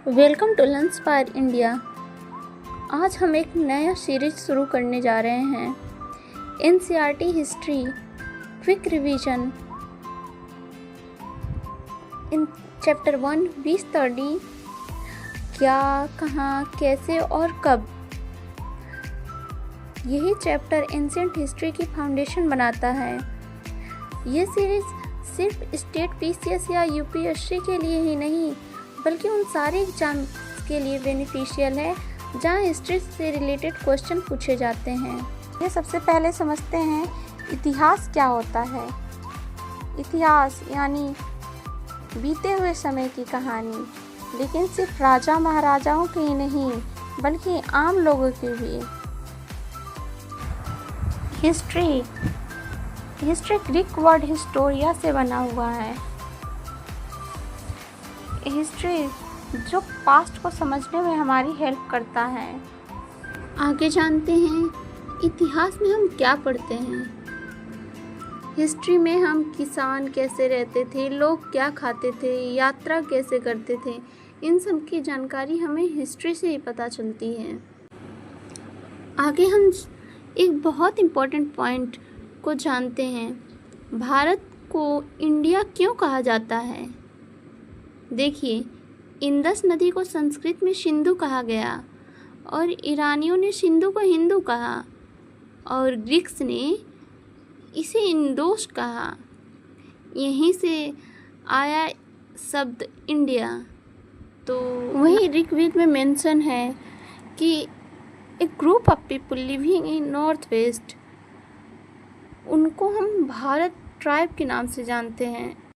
Welcome to learn for India. आज हम एक नया सीरीज शुरू करने जा रहे हैं। NCERT history quick revision in chapter 1 we study क्या, कहाँ, कैसे और कब। यही चैप्टर एंशिएंट हिस्ट्री की फाउंडेशन बनाता है। ये सीरीज सिर्फ स्टेट पीसीएस या यूपीएससी के लिए ही नहीं बल्कि उन सारे एग्जाम के लिए बेनिफिशियल है जहाँ हिस्ट्री से रिलेटेड क्वेश्चन पूछे जाते हैं। ये सबसे पहले समझते हैं इतिहास क्या होता है। इतिहास यानी बीते हुए समय की कहानी, लेकिन सिर्फ राजा महाराजाओं की ही नहीं बल्कि आम लोगों की भी। हिस्ट्री ग्रीक वर्ड हिस्टोरिया से बना हुआ है। हिस्ट्री जो पास्ट को समझने में हमारी हेल्प करता है। आगे जानते हैं इतिहास में हम क्या पढ़ते हैं। हिस्ट्री में हम किसान कैसे रहते थे, लोग क्या खाते थे, यात्रा कैसे करते थे, इन सब की जानकारी हमें हिस्ट्री से ही पता चलती है। आगे हम एक बहुत इम्पोर्टेंट पॉइंट को जानते हैं। भारत को इंडिया क्यों कहा जाता है। देखिए, इंदस नदी को संस्कृत में सिंधु कहा गया और ईरानियों ने सिंधु को हिंदू कहा और ग्रीक्स ने इसे इंदोस कहा। यहीं से आया शब्द इंडिया। तो वही ऋग्वेद में मेंशन है कि a group of people living in north west, उनको हम भारत ट्राइब के नाम से जानते हैं।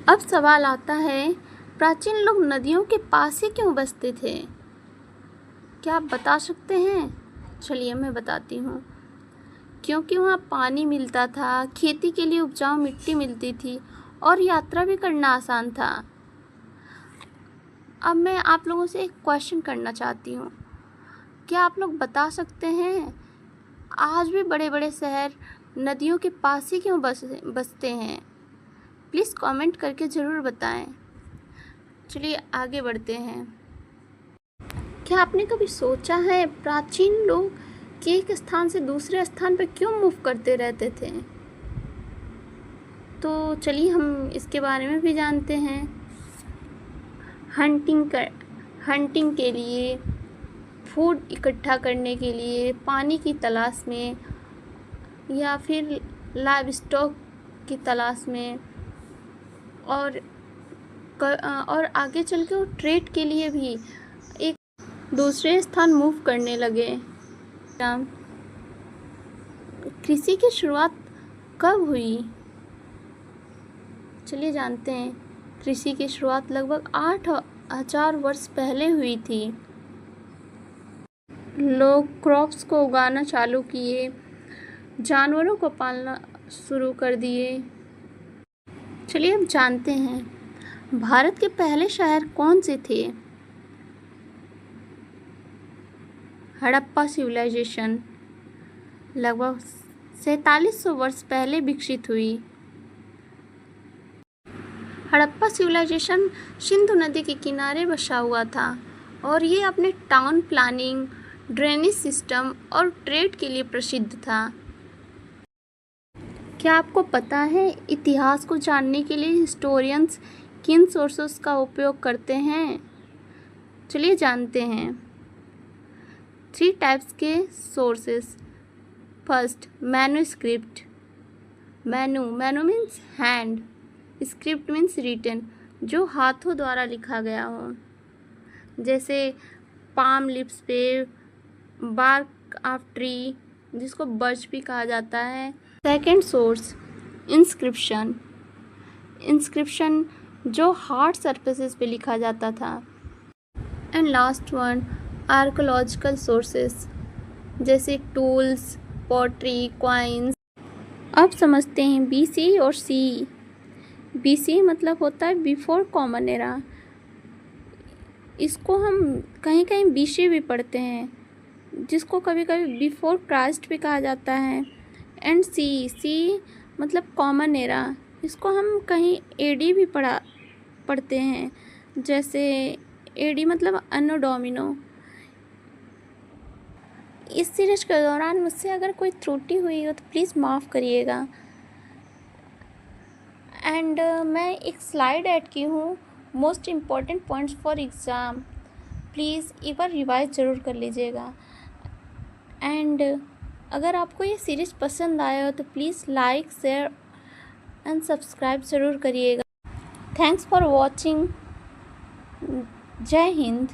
अब सवाल आता है, प्राचीन लोग नदियों के पास ही क्यों बसते थे? क्या आप बता सकते हैं? चलिए मैं बताती हूँ। क्योंकि वहाँ पानी मिलता था, खेती के लिए उपजाऊ मिट्टी मिलती थी और यात्रा भी करना आसान था। अब मैं आप लोगों से एक क्वेश्चन करना चाहती हूँ। क्या आप लोग बता सकते हैं आज भी बड़े बड़े शहर नदियों के पास ही क्यों बसते हैं? प्लीज़ कमेंट करके ज़रूर बताएं। चलिए आगे बढ़ते हैं। क्या आपने कभी सोचा है प्राचीन लोग एक स्थान से दूसरे स्थान पर क्यों मूव करते रहते थे? तो चलिए हम इसके बारे में भी जानते हैं। हंटिंग के लिए, फूड इकट्ठा करने के लिए, पानी की तलाश में या फिर लाइव स्टॉक की तलाश में और आगे चल के वो ट्रेड के लिए भी एक दूसरे स्थान मूव करने लगे। कृषि की शुरुआत कब हुई? चलिए जानते हैं। कृषि की शुरुआत लगभग 8000 वर्ष पहले हुई थी। लोग क्रॉप्स को उगाना चालू किए, जानवरों को पालना शुरू कर दिए। चलिए अब जानते हैं भारत के पहले शहर कौन से थे। हड़प्पा सिविलाइजेशन लगभग 4700 वर्ष पहले विकसित हुई। हड़प्पा सिविलाइजेशन सिंधु नदी के किनारे बसा हुआ था और ये अपने टाउन प्लानिंग, ड्रेनेज सिस्टम और ट्रेड के लिए प्रसिद्ध था। क्या आपको पता है इतिहास को जानने के लिए हिस्टोरियंस किन सोर्सेस का उपयोग करते हैं? चलिए जानते हैं। 3 टाइप्स के sources. First, manuscript. Manu means hand, script means written, जो हाथों द्वारा लिखा गया हो, जैसे पाम लिप्स पे, बार्क ऑफ ट्री जिसको बर्च भी कहा जाता है। सेकेंड सोर्स, इंस्क्रिप्शन जो हार्ड सरफेसेस पे लिखा जाता था। And last one, archaeological sources जैसे टूल्स, पॉटरी, कॉइन्स। अब समझते हैं बीसी और सी। बीसी मतलब होता है बिफोर कॉमन एरा। इसको हम कहीं कहीं बीसी भी पढ़ते हैं, जिसको कभी कभी बिफोर क्राइस्ट भी कहा जाता है। एंड सी मतलब कॉमन एरा। इसको हम कहीं एडी भी पढ़ते हैं, जैसे एडी मतलब अनो डोमिनो। इस सीरीज के दौरान मुझसे अगर कोई त्रुटि हुई हो तो प्लीज़ माफ़ करिएगा। एंड मैं एक स्लाइड ऐड की हूँ, most important points for exam, please एक बार रिवाइज ज़रूर कर लीजिएगा। एंड अगर आपको ये सीरीज़ पसंद आया हो तो please like, share and subscribe ज़रूर करिएगा। Thanks for watching. जय हिंद।